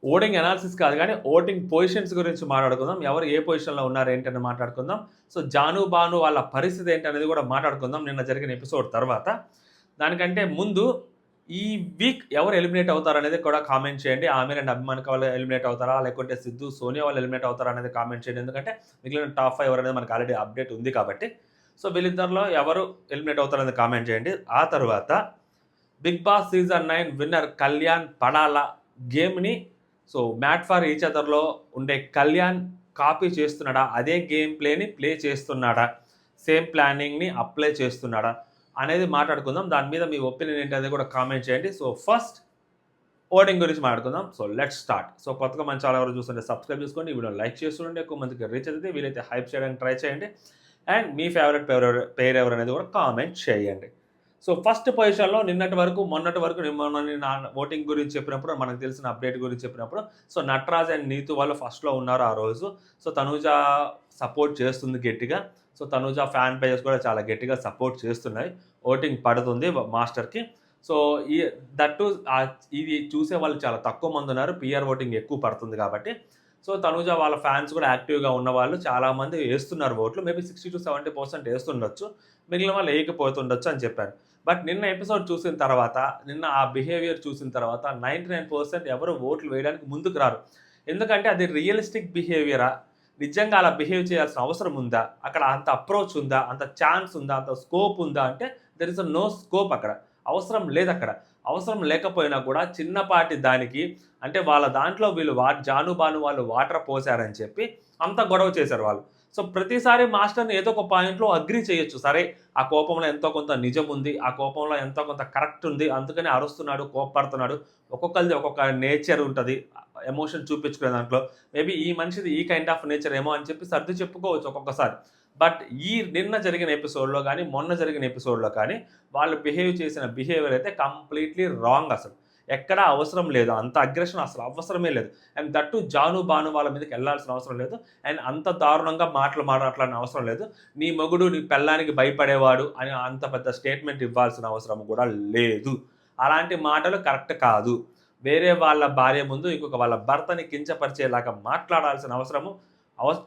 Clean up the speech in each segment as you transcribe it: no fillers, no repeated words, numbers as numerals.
Voting analysis కాదు కానీ voting positions గురించి మాట్లాడుకుందాం. ఎవరు ఏ పొజిషన్‌లో ఉన్నారు ఏంటని మాట్లాడుకుందాం. సో, జాను, బాను వాళ్ళ పరిస్థితి ఏంటనేది కూడా మాట్లాడుకుందాం నిన్న జరిగిన ఎపిసోడ్ తర్వాత. దానికంటే ముందు ఈ వీక్ ఎవరు ఎలిమినేట్ అవుతారనేది కూడా కామెంట్ చేయండి. ఆమెర్ అండ్ అభిమానిక వాళ్ళు ఎలిమినేట్ అవుతారా? లేకుంటే సిద్ధు, సోనియా వాళ్ళు ఎలిమినేట్ అవుతారా అనేది కామెంట్ చేయండి. ఎందుకంటే మిగిలిన టాప్ 5 ఎవరనేది మనకు ఆల్రెడీ అప్డేట్ ఉంది కాబట్టి. సో, వీళ్ళిద్దరిలో ఎవరు ఎలిమినేట్ అవుతారనేది కామెంట్ చేయండి. ఆ తర్వాత Bigg Boss season 9 winner Kalyan Padala గేమ్‌ని మ్యాట్ ఫర్ ఈచ్ అదర్‌లో ఉండే కళ్యాణ్ కాపీ చేస్తున్నాడా? అదే గేమ్ ప్లేని ప్లే చేస్తున్నాడా? సేమ్ ప్లానింగ్‌ని అప్లై చేస్తున్నాడా? అనేది మాట్లాడుకుందాం. దాని మీద మీ ఒపీనియన్ ఏంటనేది కూడా కామెంట్ చేయండి. ఫస్ట్ ఓటింగ్ గురించి మాట్లాడుకుందాం. Let's start. కొత్తగా మన ఛానల్ ఎవరు చూస్తుంటే సబ్స్క్రైబ్ చేసుకోండి. ఈ వీడియోని లైక్ చేసి చూడండి. ఎక్కువ మందికి రీచ్ అయితే వీలైతే హైప్ చేయడానికి ట్రై చేయండి. అండ్ మీ ఫేవరెట్ పేరు ఎవరనేది కూడా కామెంట్ చేయండి. ఫస్ట్ పొజిషన్‌లో నిన్నటి వరకు, మొన్నటి వరకు మొన్న నా ఓటింగ్ గురించి చెప్పినప్పుడు, మనకు తెలిసిన అప్డేట్ గురించి చెప్పినప్పుడు, నటరాజ్ అండ్ నీతు వాళ్ళు ఫస్ట్‌లో ఉన్నారు ఆ రోజు. తనూజ సపోర్ట్ చేస్తుంది గట్టిగా. తనూజ ఫ్యాన్ పేజెస్ కూడా చాలా గట్టిగా సపోర్ట్ చేస్తున్నాయి. ఓటింగ్ పడుతుంది మాస్టర్‌కి. సో, ఈ దట్టు ఇది చూసే వాళ్ళు చాలా తక్కువ మంది ఉన్నారు. పీఆర్ ఓటింగ్ ఎక్కువ పడుతుంది కాబట్టి. తనూజ వాళ్ళ ఫ్యాన్స్ కూడా యాక్టివ్‌గా ఉన్నవాళ్ళు చాలామంది ఏస్తున్నారు ఓట్లు. మేబీ 60-70% ఏస్తుండొచ్చు. మిగిలిన వాళ్ళు ఏయకపోతుండొచ్చు అని చెప్పారు. బట్ నిన్న ఎపిసోడ్ చూసిన తర్వాత, నిన్న ఆ బిహేవియర్ చూసిన తర్వాత 99% ఎవరు ఓట్లు వేయడానికి ముందుకు రారు. ఎందుకంటే అది రియలిస్టిక్ బిహేవియరా? నిజంగా అలా బిహేవ్ చేయాల్సిన అవసరం ఉందా? అక్కడ అంత అప్రోచ్ ఉందా? అంత ఛాన్స్ ఉందా? అంత స్కోప్ ఉందా? అంటే దేర్ ఇస్ నో స్కోప్ అక్కడ. అవసరం లేదక్కడ. అవసరం లేకపోయినా కూడా చిన్నపాటి దానికి అంటే వాళ్ళ దాంట్లో వీళ్ళు జాను, బాను వాళ్ళు వాటర్ పోసారని చెప్పి అంత గొడవ చేశారు వాళ్ళు. ప్రతిసారి మాస్టర్‌ని ఏదో ఒక పాయింట్‌లో అగ్రీ చేయొచ్చు. సరే, ఆ కోపంలో ఎంతో కొంత నిజం ఉంది. ఆ కోపంలో ఎంతో కొంత కరెక్ట్ ఉంది. అందుకని అరుస్తున్నాడు, కోప్పడుతున్నాడు. ఒక్కొక్కళ్ళది ఒక్కొక్క నేచర్ ఉంటది. ఎమోషన్ చూపించుకునే దాంట్లో. మేబీ ఈ మనిషిది ఈ కైండ్ ఆఫ్ నేచర్ ఏమో అని చెప్పి సర్ది చెప్పుకోవచ్చు ఒక్కొక్కసారి. బట్ నిన్న జరిగిన ఎపిసోడ్‌లో గాని, మొన్న జరిగిన ఎపిసోడ్‌లో కానీ వాళ్ళు బిహేవ్ చేసిన బిహేవియర్ అయితే కంప్లీట్‌లీ రాంగ్ అసలు. ఎక్కడా అవసరం లేదు. అంత అగ్రెషన్ అసలు అవసరమే లేదు. అండ్ దట్ జాను, బాను వాళ్ళ మీదకి ఎళ్ళాల్సిన అవసరం లేదు. అండ్ అంత దారుణంగా మాటలు మాట్లాడాల్సిన అవసరం లేదు. నీ మొగుడు నీ పెళ్ళానికి భయపడేవాడు అని అంత పెద్ద స్టేట్మెంట్ ఇవ్వాల్సిన అవసరం కూడా లేదు. అలాంటి మాటలు కరెక్ట్ కాదు. వేరే వాళ్ళ భార్య ముందు ఇంకొక వాళ్ళ భర్తని కించపరిచేలాగా మాట్లాడాల్సిన అవసరము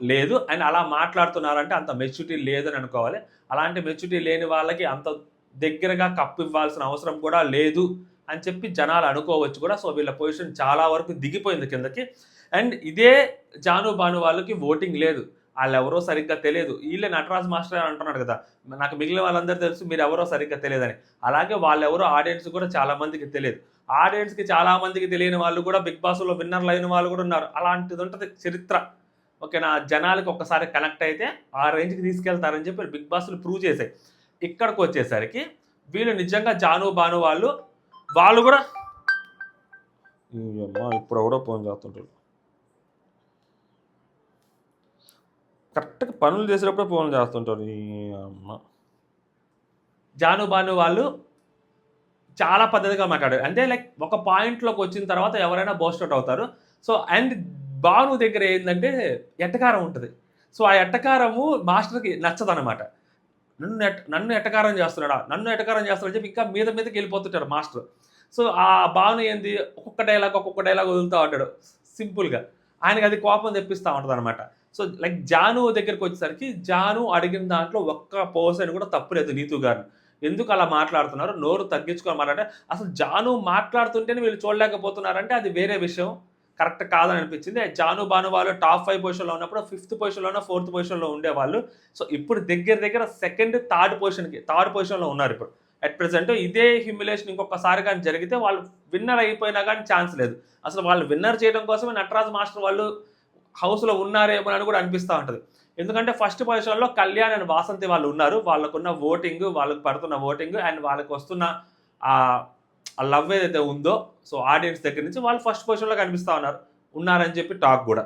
లేదు. అండ్ అలా మాట్లాడుతున్నారంటే అంత మెచ్యూరిటీ లేదని అనుకోవాలి. అలాంటి మెచ్యూరిటీ లేని వాళ్ళకి అంత దగ్గరగా కప్పు ఇవ్వాల్సిన అవసరం కూడా లేదు అని చెప్పి జనాలు అనుకోవచ్చు కూడా. వీళ్ళ పొజిషన్ చాలా వరకు దిగిపోయింది కిందకి. అండ్ ఇదే జాను, బాను వాళ్ళకి ఓటింగ్ లేదు. ఆళ్ళెవరో సరిగ్గా తెలియదు. ఈళ్ళే నటరాజ్ మాస్టర్ అని అంటున్నాడు కదా! నాకు మిగిలిన వాళ్ళందరూ తెలుసు, మీరెవరో సరిగ్గా తెలియదని. అలాగే వాళ్ళెవరో ఆడియన్స్ కూడా చాలా మందికి తెలియదు. ఆడియన్స్‌కి చాలా మందికి తెలియని వాళ్ళు కూడా బిగ్ బాస్‌లో విన్నర్‌లయిన వాళ్ళు కూడా ఉన్నారు. అలాంటిదుంటది చరిత్ర. ఓకేనా? జనాలకి ఒక్కసారి కనెక్ట్ అయితే ఆ రేంజ్‌కి తీసుకెళ్తారని చెప్పి బిగ్ బాస్‌లు ప్రూవ్ చేసాయి. ఇక్కడికొచ్చేసరికి వీళ్ళు నిజంగా జాను, బాను వాళ్ళు కూడా ఇప్పుడెవడో ఫోన్ చేస్తుంటాడు. కరెక్ట్‌గా పనులు చేసేటప్పుడే ఫోన్లు చేస్తుంటారు. ఈ అమ్మ! జాను, బాను వాళ్ళు చాలా పద్ధతిగా మాట్లాడారు. అంటే లైక్ ఒక పాయింట్‌లోకి వచ్చిన తర్వాత ఎవరైనా బర్స్ట్ ఔట్ అవుతారు. అండ్ బాను దగ్గర ఏందంటే ఎటకారం ఉంటది. ఆ ఎటకారము మాస్టర్‌కి నచ్చదనమాట. నన్ను ఎటకారం చేస్తున్నాడా? నన్ను ఎటకారం చేస్తున్నాడని చెప్పి ఇంకా మీదకెళ్ళిపోతుంటారు మాస్టర్. ఆ భావన ఏంది ఒక్కొక్క డైలాగ్ వదులుతా ఉంటాడు సింపుల్‌గా. ఆయనకది కోపం తెప్పిస్తా ఉంటదనమాట. లైక్ జాను దగ్గరికొచ్చేసరికి జాను అడిగిన దాంట్లో ఒక్క పర్సెంట్ కూడా తప్పు లేదు నీతు గారిని. ఎందుకు అలా మాట్లాడుతున్నారు? నోరు తగ్గించుకొని మాట్లాడండి. అసలు జాను మాట్లాడుతుంటేనే వీళ్ళు చూడలేకపోతున్నారంటే అది వేరే విషయం. కరెక్ట్ కాదని అనిపించింది. జాను, బాను వాళ్ళు టాప్ 5 పొజిషన్‌లో ఉన్నప్పుడు ఫిఫ్త్ పొజిషన్‌లోనో, ఫోర్త్ పొజిషన్‌లో ఉండేవాళ్ళు. ఇప్పుడు దగ్గర సెకండ్, థర్డ్ పొజిషన్‌లో ఉన్నారిప్పుడు. అట్ ప్రెజెంట్ ఇదే హ్యూమిలేషన్ ఇంకొకసారి గాని జరిగితే వాళ్ళు విన్నర్ అయిపోయినా గాని ఛాన్స్ లేదు. అసలు వాళ్ళు విన్నర్ చేయడం కోసమే నటరాజ్ మాస్టర్ వాళ్ళు హౌస్‌లో ఉన్నారేమో అని కూడా అనిపిస్తా ఉంటది. ఎందుకంటే ఫస్ట్ పొజిషన్‌లో కళ్యాణ్ అండ్ వాసంతి వాళ్ళు ఉన్నారు. వాళ్ళకున్న ఓటింగ్, వాళ్ళకి పడుతున్న ఓటింగ్ అండ్ వాళ్ళకొస్తున్న ఆహ్, ఆ లవ్ ఏదైతే ఉందో ఆడియన్స్ దగ్గర నుంచి వాళ్ళు ఫస్ట్ పొజిషన్‌లో కనిపిస్తా ఉన్నారని చెప్పి టాక్ గూడా.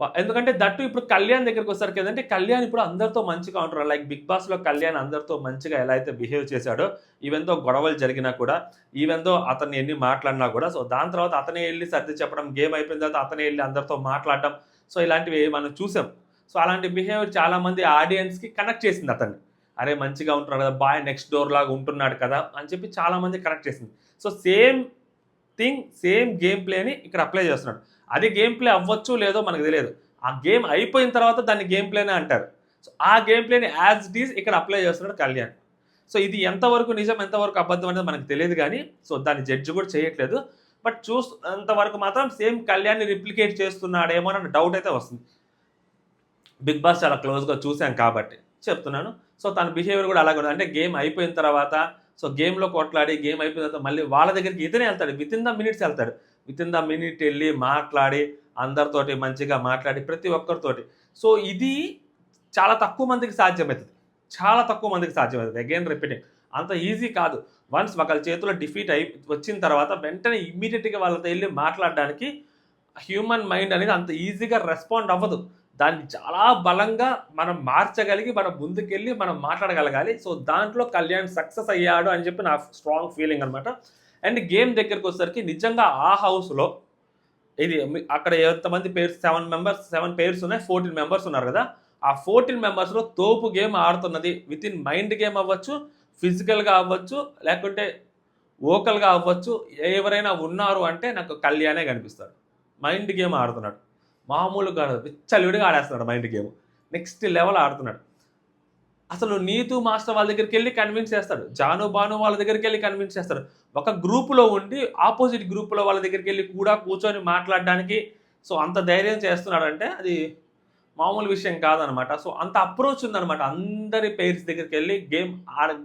ఎందుకంటే దట్టు ఇప్పుడు కళ్యాణ్ దగ్గరికొచ్చేసరికి ఏందంటే, కళ్యాణ్ ఇప్పుడు అందరితో మంచిగా ఉంటున్నాడు. లైక్ 'బిగ్ బాస్‌లో' కళ్యాణ్ అందరితో మంచిగా ఎలా అయితే బిహేవ్ చేశాడో, ఈవెన్ దో గొడవలు జరిగినా కూడా, ఈవెన్ దో అతన్ని ఎన్ని మాట్లాడినా కూడా, దాని తర్వాత అతనే ఎళ్లి సర్ది చెప్పడం, గేమ్ అయిపోయిన తర్వాత అతనే ఎళ్లి అందరితో మాట్లాడడం. ఇలాంటివి మనం చూసాం. అలాంటి బిహేవియర్ చాలా మంది ఆడియన్స్‌కి కనెక్ట్ చేసింది అతన్ని. అరే! మంచిగా ఉంటున్నాడు కదా! బాయ్ నెక్స్ట్ డోర్ లాగా ఉంటున్నాడు కదా! అని చెప్పి చాలా మంది కనెక్ట్ చేసింది. సేమ్ థింగ్ సేమ్ గేమ్ ప్లేని ఇక్కడ అప్లై చేస్తున్నాడు. అది గేమ్ ప్లే అవ్వచ్చు లేదో మనకు తెలియదు. ఆ గేమ్ అయిపోయిన తర్వాత దాన్ని గేమ్ ప్లేనే అంటారు. సో ఆ గేమ్ ప్లేని యాజ్ ఇట్ ఈజ్ ఇక్కడ అప్లై చేస్తున్నాడు కళ్యాణ్. సో ఇది ఎంతవరకు నిజం ఎంతవరకు అబద్ధం అనేది మనకు తెలియదు కానీ సో దాన్ని జడ్జి కూడా చేయట్లేదు. బట్ చూస్తున్నంత వరకు మాత్రం సేమ్ కళ్యాణ్ని రిప్లికేట్ చేస్తున్నాడేమో అన్న డౌట్ అయితే వస్తుంది. బిగ్ బాస్ చాలా క్లోజ్గా చూశాం కాబట్టి చెప్తున్నాను. సో తన బిహేవియర్ కూడా అలాగే ఉంది. అంటే గేమ్ అయిపోయిన తర్వాత సో గేమ్లో కొట్లాడి గేమ్ అయిపోయిన తర్వాత మళ్ళీ వాళ్ళ దగ్గరికి ఇతనే వెళ్తాడు. వితిన్ ద మినిట్స్ వెళ్తాడు. వితిన్ ద మినిట్ వెళ్ళి మాట్లాడి అందరితోటి మంచిగా మాట్లాడి ప్రతి ఒక్కరితోటి. సో ఇది చాలా తక్కువ మందికి సాధ్యమవుతుంది. చాలా తక్కువ మందికి సాధ్యమవుతుంది. అగైన్ రిపీటింగ్, అంత ఈజీ కాదు. వన్స్ ఒకళ్ళ చేతిలో డిఫీట్ వచ్చిన తర్వాత వెంటనే ఇమ్మీడియట్గా వాళ్ళతో వెళ్ళి మాట్లాడడానికి హ్యూమన్ మైండ్ అనేది అంత ఈజీగా రెస్పాండ్ అవ్వదు. దాన్ని చాలా బలంగా మనం మార్చగలిగి మనం ముందుకెళ్ళి మనం మాట్లాడగలగాలి. సో దాంట్లో కళ్యాణ్ సక్సెస్ అయ్యాడు అని చెప్పి నా స్ట్రాంగ్ ఫీలింగ్ అనమాట. అండ్ గేమ్ దగ్గరికి వచ్చేసరికి నిజంగా ఆ హౌస్లో ఇది అక్కడ ఎంతమంది పేర్స్ 7 పేర్స్ ఉన్నాయి, 14 మెంబర్స్ ఉన్నారు కదా. ఆ 14 మెంబర్స్లో తోపు గేమ్ ఆడుతున్నది వితిన్ మైండ్ గేమ్ అవ్వచ్చు, ఫిజికల్గా అవ్వచ్చు, లేకుంటే వోకల్గా అవ్వచ్చు, ఎవరైనా ఉన్నారు అంటే నాకు కళ్యాణే కనిపిస్తాడు. మైండ్ గేమ్ ఆడుతున్నాడు, మామూలుగా విచ్చలవిడిగా ఆడేస్తున్నాడు మైండ్ గేమ్, నెక్స్ట్ లెవెల్ ఆడుతున్నాడు. అసలు నీతు మాస్టర్ వాళ్ళ దగ్గరికి వెళ్ళి కన్విన్స్ చేస్తాడు, జాను బాను వాళ్ళ దగ్గరికి వెళ్ళి కన్విన్స్ చేస్తాడు. ఒక గ్రూపులో ఉండి ఆపోజిట్ గ్రూపులో వాళ్ళ దగ్గరికి వెళ్ళి కూడా కూర్చొని మాట్లాడడానికి సో అంత ధైర్యం చేస్తున్నాడంటే అది మామూలు విషయం కాదనమాట. సో అంత అప్రోచ్ ఉందనమాట అందరి పేర్స్ దగ్గరికి వెళ్ళి గేమ్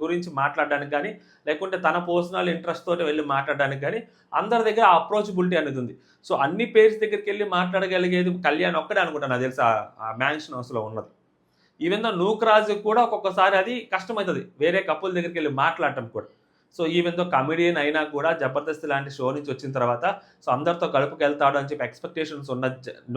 గురించి మాట్లాడడానికి కానీ, లేకుంటే తన పర్సనల్ ఇంట్రెస్ట్ తోటి వెళ్ళి మాట్లాడడానికి కానీ అందరి దగ్గర అప్రోచబిలిటీ అనేది ఉంది. సో అన్ని పేర్స్ దగ్గరికి వెళ్ళి మాట్లాడగలిగేది కళ్యాణ్ ఒక్కడే అనుకుంటాను నాకు తెలిసి ఆ మ్యాన్షన్ హౌస్లో ఉన్నది. ఈవెన్ దో నూకరాజు కూడా ఒక్కొక్కసారి అది కష్టమవుతుంది వేరే కపుల్ దగ్గరికి వెళ్ళి మాట్లాడటం కూడా. సో ఈవెన్ దో కమెడియన్ అయినా కూడా జబర్దస్త్ లాంటి షో నుంచి వచ్చిన తర్వాత సో అందరితో కలుపుకెళ్తాడు అని చెప్పి ఎక్స్పెక్టేషన్స్ ఉన్న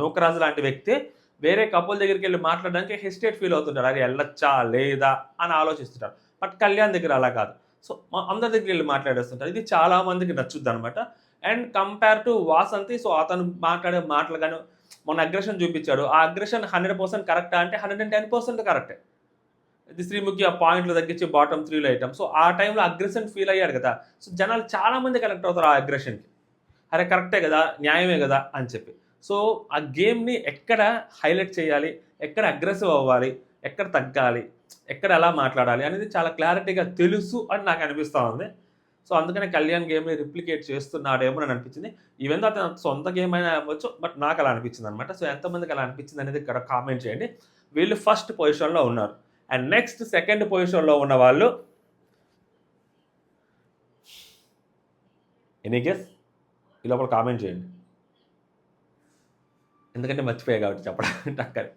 నూకరాజు లాంటి వ్యక్తి వేరే కపుల్ దగ్గరికి వెళ్ళి మాట్లాడడానికి హెసిటేట్ ఫీల్ అవుతుంటాడు, అది వెళ్ళొచ్చా లేదా అని ఆలోచిస్తుంటారు. బట్ కళ్యాణ్ దగ్గర అలా కాదు. సో అందరి దగ్గరికి వెళ్ళి మాట్లాడేస్తుంటారు. ఇది చాలా మందికి నచ్చుద్ది అనమాట. And compare to Vasanthi, so అతను మాట్లాడే మాటలు కానీ మొన్న అగ్రెషన్ చూపించాడు. ఆ అగ్రెషన్ 100% కరెక్టా అంటే 110% కరెక్టే. ఇది శ్రీముఖి ఆ పాయింట్లు తగ్గించి బాటమ్ 3లో వేయటం. సో ఆ టైంలో అగ్రెషన్ ఫీల్ అయ్యాడు కదా. సో జనాలు చాలామంది కనెక్ట్ అవుతారు ఆ అగ్రెషన్కి. అరే కరెక్టే కదా, న్యాయమే కదా అని చెప్పి. సో ఆ గేమ్ని ఎక్కడ హైలైట్ చేయాలి, ఎక్కడ అగ్రెసివ్ అవ్వాలి, ఎక్కడ తగ్గాలి, ఎక్కడ ఎలా మాట్లాడాలి అనేది చాలా క్లారిటీగా తెలుసు అని నాకు అనిపిస్తూ ఉంది. సో అందుకనే కళ్యాణ్ గేమ్ని రిప్లికేట్ చేస్తున్నాడేమో అని అనిపించింది. ఈవెన్ దో అతను సొంత గేమ్ అయినా అవ్వచ్చు, బట్ నాకు అలా అనిపించింది అనమాట. సో ఎంతమందికి అలా అనిపించింది అనేది ఇక్కడ కామెంట్ చేయండి. వీళ్ళు ఫస్ట్ పొజిషన్లో ఉన్నారు. అండ్ నెక్స్ట్ సెకండ్ పొజిషన్లో ఉన్న వాళ్ళు ఎనీ గెస్? ఈ లోపల కామెంట్ చేయండి, ఎందుకంటే మర్చిపోయా కాబట్టి చెప్పడం టక్కని.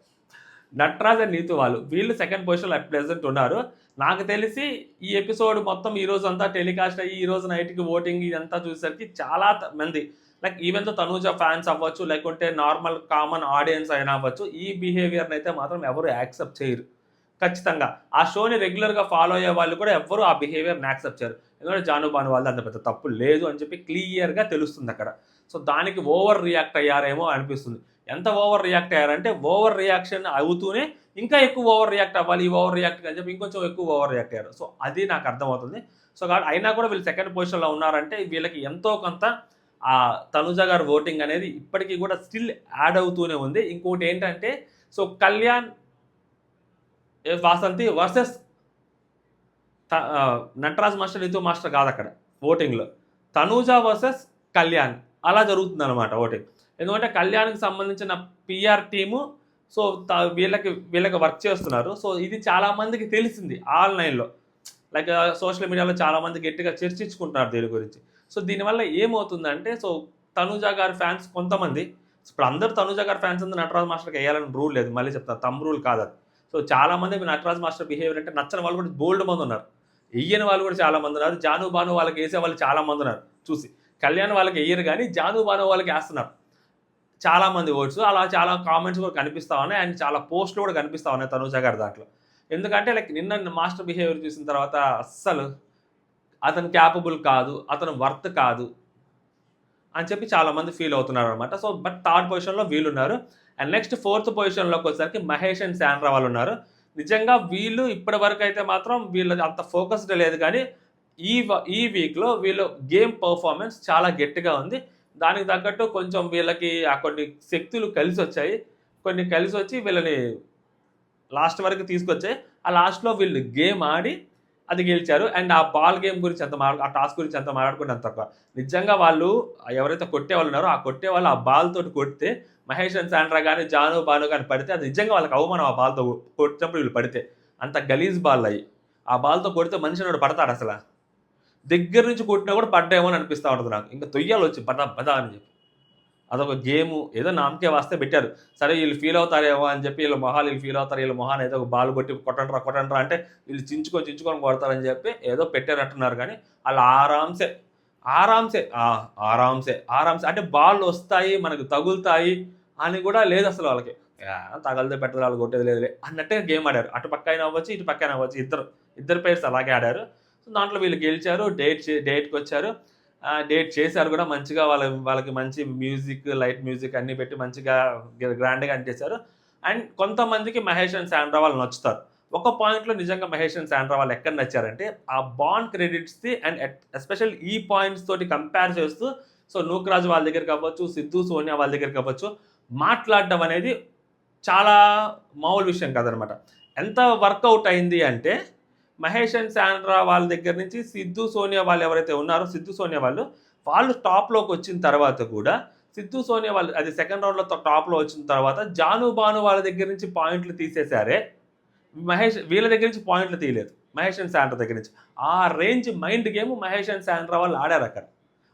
నటరాజ్ అండ్ నీతు వీళ్ళు సెకండ్ పొజిషన్లో అట్ ప్రెజెంట్ ఉన్నారు. నాకు తెలిసి ఈ ఎపిసోడ్ మొత్తం ఈ రోజు అంతా టెలికాస్ట్ అయ్యి ఈ రోజు నైట్కి ఓటింగ్ ఇదంతా చూసేసరికి చాలా మంది లైక్ ఈవెన్ తో తనూజ ఫ్యాన్స్ అవ్వచ్చు, లేకుంటే నార్మల్ కామన్ ఆడియన్స్ అయినా అవ్వచ్చు, ఈ బిహేవియర్ని అయితే మాత్రం ఎవరు యాక్సెప్ట్ చేయరు. ఖచ్చితంగా ఆ షోని రెగ్యులర్గా ఫాలో అయ్యే వాళ్ళు కూడా ఎవరు ఆ బిహేవియర్ని యాక్సెప్ట్ చేయరు. ఎందుకంటే జాను బాను వాళ్ళు అంత పెద్ద తప్పు లేదు అని చెప్పి క్లియర్గా తెలుస్తుంది అక్కడ. సో దానికి ఓవర్ రియాక్ట్ అయ్యారేమో అనిపిస్తుంది. ఎంత ఓవర్ రియాక్ట్ అయ్యారంటే ఓవర్ రియాక్షన్ అవుతూనే ఇంకా ఎక్కువ ఓవర్ రియాక్ట్ అవ్వాలి, ఈ ఓవర్ రియాక్ట్ అని చెప్పి ఇంకొంచెం ఎక్కువ ఓవర్ రియాక్ట్ అయ్యారు. సో అది నాకు అర్థమవుతుంది. సో కాబట్టి అయినా కూడా వీళ్ళు సెకండ్ పొజిషన్లో ఉన్నారంటే వీళ్ళకి ఎంతో కొంత ఆ తనుజ గారు ఓటింగ్ అనేది ఇప్పటికీ కూడా స్టిల్ యాడ్ అవుతూనే ఉంది. ఇంకోటి ఏంటంటే so Kalyan Vasanthi versus Nataraj master Neethu master కాదు అక్కడ ఓటింగ్లో, తనూజ వర్సెస్ కళ్యాణ్ అలా జరుగుతుంది అనమాట ఓటింగ్. ఎందుకంటే కళ్యాణ్కి సంబంధించిన పిఆర్ టీము సో వీళ్ళకి వర్క్ చేస్తున్నారు. సో ఇది చాలామందికి తెలిసింది ఆన్లైన్లో, లైక్ సోషల్ మీడియాలో చాలామంది గట్టిగా చర్చించుకుంటున్నారు దీని గురించి. సో దీనివల్ల ఏమవుతుందంటే సో తనూజ గారి ఫ్యాన్స్ కొంతమంది, ఇప్పుడు అందరూ తనూజ గారి ఫ్యాన్స్ అందరూ నటరాజ్ మాస్టర్కి వేయాలని రూల్ లేదు, మళ్ళీ చెప్తాను తమ్ రూల్ కాదు అది. సో చాలామంది నటరాజ్ మాస్టర్ బిహేవియర్ అంటే నచ్చని వాళ్ళు కూడా బోల్డ్ మంది ఉన్నారు, వెయ్యని వాళ్ళు కూడా చాలామంది ఉన్నారు, జాను బాను వాళ్ళకి వేసే వాళ్ళు చాలామంది ఉన్నారు. చూసి కళ్యాణ్ వాళ్ళకి వేయరు కానీ జాను బాను వాళ్ళకి వేస్తున్నారు చాలామంది ఓట్స్. అలా చాలా కామెంట్స్ కూడా కనిపిస్తూ ఉన్నాయి అండ్ చాలా పోస్టులు కూడా కనిపిస్తూ ఉన్నాయి తనూజ గారి దాంట్లో. ఎందుకంటే లైక్ నిన్న మాస్టర్ బిహేవియర్ చూసిన తర్వాత అస్సలు అతను క్యాపబుల్ కాదు, అతను వర్త్ కాదు అని చెప్పి చాలామంది ఫీల్ అవుతున్నారు అనమాట. సో బట్ థర్డ్ పొజిషన్లో వీళ్ళు ఉన్నారు. అండ్ నెక్స్ట్ ఫోర్త్ పొజిషన్లోకి వచ్చేసరికి మహేష్ అండ్ శాండ్రా వాళ్ళు ఉన్నారు. నిజంగా వీళ్ళు ఇప్పటి వరకు అయితే మాత్రం వీళ్ళు అంత ఫోకస్డ్ లేదు కానీ ఈ వీక్లో వీళ్ళు గేమ్ పర్ఫార్మెన్స్ చాలా గట్టిగా ఉంది. దానికి తగ్గట్టు కొంచెం వీళ్ళకి కొన్ని శక్తులు కలిసి వచ్చాయి. కొన్ని కలిసి వచ్చి వీళ్ళని లాస్ట్ వరకు తీసుకొచ్చాయి. ఆ లాస్ట్‌లో వీళ్ళు గేమ్ ఆడి అది గెలిచారు. అండ్ ఆ బాల్ గేమ్ గురించి ఆ టాస్క్ గురించి అంత మాట్లాడుకుంటే అంత తక్కువ. నిజంగా వాళ్ళు ఎవరైతే కొట్టేవాళ్ళు ఉన్నారో ఆ కొట్టేవాళ్ళు ఆ బాల్ తోటి కొడితే మహేష్ అండ్ శాండ్రా గాని, జాను, బాను గాని పడితే అది నిజంగా వాళ్ళకి అవమానం ఆ బాల్‌తో కొట్టినప్పుడు వీళ్ళు పడితే. అంత గలీజ్ బాల్లయి. ఆ బాల్‌తో కొడితే మనిషి అనేవాడు పడతాడసల. దగ్గర నుంచి కొట్టినా కూడా పడ్డాయేమో అని అనిపిస్తా ఉంటది నాకు. ఇంక తొయ్యాలొచ్చి బద బద అని చెప్పి. అదొక గేము. ఏదో నామకే వాస్తే పెట్టారు. సరే ఈళ్ళు ఫీల్ అవుతారేమో అని చెప్పి వీళ్ళు ఫీల్ అవుతారు. వీళ్ళ మొహాన ఏదో ఒక బాల్ కొట్టి కొట్టండ్రా అంటే వీళ్ళు చించుకొని కొడతారని చెప్పి ఏదో పెట్టారంటున్నారు గానీ, ఆళ్ళు ఆరాంసే అంటే బాల్‌లొస్తాయి, మనకు తగులుతాయి అని కూడా లేదసలు వాళ్ళకి. తగలితే పెట్టదు ఆళ్ళు కొట్టేది లేదులే అన్నట్టుగా గేమ్ ఆడారు. అటు పక్కయినా అవ్వచ్చు, ఇటు పక్కయినా అవ్వచ్చు. ఇద్దరు ప్లేయర్స్ అలాగే ఆడారు. సో, దాంట్లో వీళ్ళు గెలిచారు. డేట్‌కొచ్చారు. డేట్ చేశారు కూడా మంచిగా వాళ్ళకి మంచి మ్యూజిక్, లైట్ మ్యూజిక్ అన్నీ పెట్టి మంచిగా గ్రాండ్‌గా చేశారు. అండ్ కొంతమందికి మహేష్ అండ్ శాండ్రా వాళ్ళు నచ్చుతారు. ఒక పాయింట్‌లో నిజంగా మహేష్ అండ్ శాండ్రా వాళ్ళు ఎక్కడ నచ్చారంటే, ఆ బాండ్ క్రెడిట్స్‌ది అండ్ ఎస్పెషల్ ఈ పాయింట్స్ తోటి కంపేర్ చేస్తూ సో, నూకరాజు వాళ్ళ దగ్గరికి అవ్వచ్చు, సిద్ధు, సోనియా వాళ్ళ దగ్గరికి అవ్వచ్చు, మాట్లాడడం అనేది చాలా మామూలు విషయం కాదనమాట. ఎంత వర్కౌట్ అయింది అంటే, మహేష్ అండ్ శాండ్రా వాళ్ళ దగ్గర నుంచి సిద్ధు, సోనియా వాళ్ళు ఎవరైతే ఉన్నారో సోనియా వాళ్ళు టాప్‌లోకి వచ్చిన తర్వాత కూడా సిద్ధు, సోనియా వాళ్ళు అది సెకండ్ రౌండ్‌లో టాప్‌లో వచ్చిన తర్వాత జాను, బాను వాళ్ళ దగ్గర నుంచి పాయింట్లు తీసేసారే. వీళ్ళ దగ్గర నుంచి పాయింట్లు తీయలేదు. మహేష్ అండ్ శాండ్రా దగ్గర నుంచి. ఆ range mind game Mahesh and Sandra వాళ్ళు ఆడారక్కడ.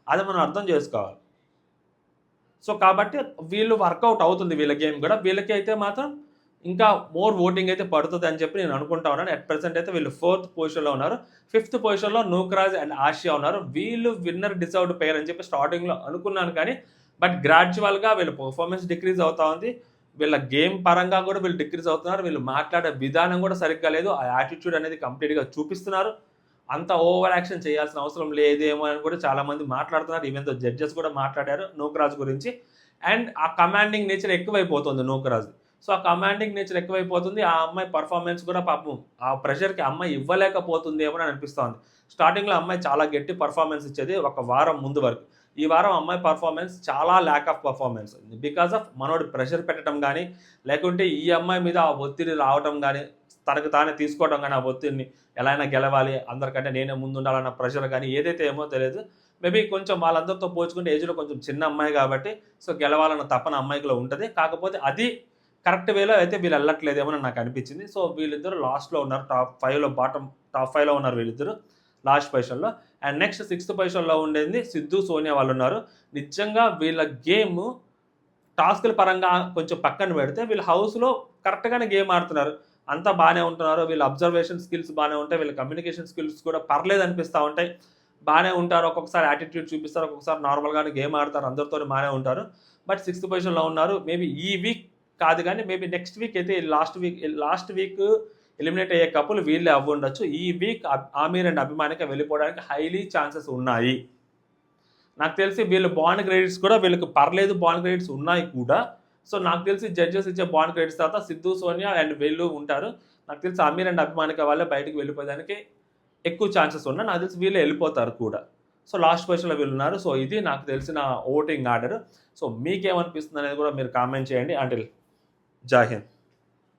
అది మనం అర్థం చేసుకోవాలి. సో, కాబట్టి వీళ్ళు వర్కౌట్ అవుతుంది వీళ్ళ గేమ్ కూడా. వీళ్ళకి అయితే మాత్రం ఇంకా మోర్ ఓటింగ్ అయితే పడుతుందని చెప్పి నేను అనుకుంటా ఉన్నాను. అట్ ప్రెజెంట్ అయితే వీళ్ళు 4థ్ పొజిషన్‌లో ఉన్నారు. 5థ్ పొజిషన్‌లో నూకరాజ్ అండ్ ఆసియా ఉన్నారు. వీళ్ళు విన్నర్ డిజర్వ్డ్ పెయిర్ అని చెప్పి స్టార్టింగ్‌లో అనుకున్నాను కానీ, బట్ గ్రాడ్యువల్‌గా వీళ్ళ పర్ఫార్మెన్స్ డిక్రీజ్ అవుతా ఉంది. వీళ్ళ గేమ్ పరంగా కూడా వీళ్ళు డిక్రీజ్ అవుతున్నారు. వీళ్ళు మాట్లాడే విధానం కూడా సరిగ్గా లేదు. ఆ యాటిట్యూడ్ అనేది కంప్లీట్‌గా చూపిస్తున్నారు. అంత ఓవర్ యాక్షన్ చేయాల్సిన అవసరం లేదేమో అని కూడా చాలామంది మాట్లాడుతున్నారు. ఈవెన్ దో జడ్జెస్ కూడా మాట్లాడారు నూకరాజ్ గురించి. అండ్ ఆ కమాండింగ్ నేచర్ ఎక్కువైపోతుంది నూకరాజ్. సో, ఆ కమాండింగ్ నేచర్ ఎక్కువైపోతుంది. ఆ అమ్మాయి పర్ఫార్మెన్స్ కూడా పాపం ఆ ప్రెషర్‌కి అమ్మాయి ఇవ్వలేకపోతుందేమో అని అనిపిస్తోంది. స్టార్టింగ్‌లో అమ్మాయి చాలా గట్టి పర్ఫార్మెన్స్ ఇచ్చేది ఒక వారం ముందు వరకు. ఈ వారం అమ్మాయి పర్ఫార్మెన్స్ చాలా lack of performance. Because of మనోడు ప్రెషర్ పెట్టడం గానీ, లేకుంటే ఈ అమ్మాయి మీద ఆ ఒత్తిడి రావటం గానీ, తనకు తానే తీసుకోవడం గానీ, ఆ ఒత్తిడిని ఎలా అయినా గెలవాలి, అందరికంటే నేనే ముందుండాలన్న ప్రెషర్ గానీ ఏదైతే ఏమో తెలీదు. మేబీ కొంచెం వాళ్ళందరితో పోల్చుకుంటే ఏజ్‌లో కొంచెం చిన్న అమ్మాయి కాబట్టి, సో, గెలవాలన్న తపన అమ్మాయికిలో ఉంటది. కాకపోతే అది కరెక్ట్ వేలో అయితే వీళ్ళు వెళ్ళట్లేదేమో అని నాకు అనిపించింది. సో, వీళ్ళిద్దరూ లాస్ట్‌లో ఉన్నారు. టాప్ 5లో ఉన్నారు వీళ్ళిద్దరూ లాస్ట్ పొజిషన్‌లో. అండ్ నెక్స్ట్ 6థ్ పొజిషన్‌లో ఉండేది సిద్ధు, సోనియా వాళ్ళున్నారు. నిజంగా వీళ్ళ గేమ్ టాస్క్‌ల పరంగా కొంచెం పక్కన పెడితే వీళ్ళు హౌస్‌లో కరెక్ట్‌గానే గేమ్ ఆడుతున్నారు. అంతా బానే ఉంటున్నారు. వీళ్ళ అబ్జర్వేషన్ స్కిల్స్ బానే ఉంటాయి. వీళ్ళ కమ్యూనికేషన్ స్కిల్స్ కూడా పర్లేదు అనిపిస్తా ఉంటాయి. బానే ఉంటారు. ఒక్కొక్కసారి యాటిట్యూడ్ చూపిస్తారు. ఒక్కొక్కసారి నార్మల్‌గానే గేమ్ ఆడతారు. అందరితోని బానే ఉంటారు. బట్ 6థ్ పొజిషన్‌లో ఉన్నారు. మేబీ ఈ వీక్ కాదు గానీ, మేబీ నెక్స్ట్ వీక్ అయితే లాస్ట్ వీక్ ఎలిమినేట్ అయ్యే కపుల్ వీళ్ళే అవ్వుండొచ్చు. ఈ వీక్ ఆమీర్ అండ్ అభిమానిక వెళ్ళిపోవడానికి హైలీ ఛాన్సెస్ ఉన్నాయి. నాకు తెలిసి వీళ్ళు బాండ్ క్రెడిట్స్ కూడా వీళ్ళకి పర్లేదు బాండ్ క్రెడిట్స్ ఉన్నాయి కూడా. సో, నాకు తెలిసి జడ్జెస్ ఇచ్చే బాండ్ క్రెడిట్స్ తర్వాత సిద్ధు, సోనియా అండ్ వీళ్ళు ఉంటారు. నాకు తెలిసి అమీర్ అండ్ అభిమానిక వాళ్ళే బయటికి వెళ్ళిపోయేదానికి ఎక్కువ ఛాన్సెస్ ఉన్నాయి. నాకు తెలిసి వీళ్ళే వెళ్ళిపోతారు కూడా. సో, లాస్ట్ పొజిషన్‌లో వీళ్ళున్నారు. సో, ఇది నాకు తెలిసిన ఓటింగ్ ఆర్డర్. సో, మీకేమనిపిస్తుంది అనేది కూడా మీరు కామెంట్ చేయండి. అంటిల్ జై హింద్.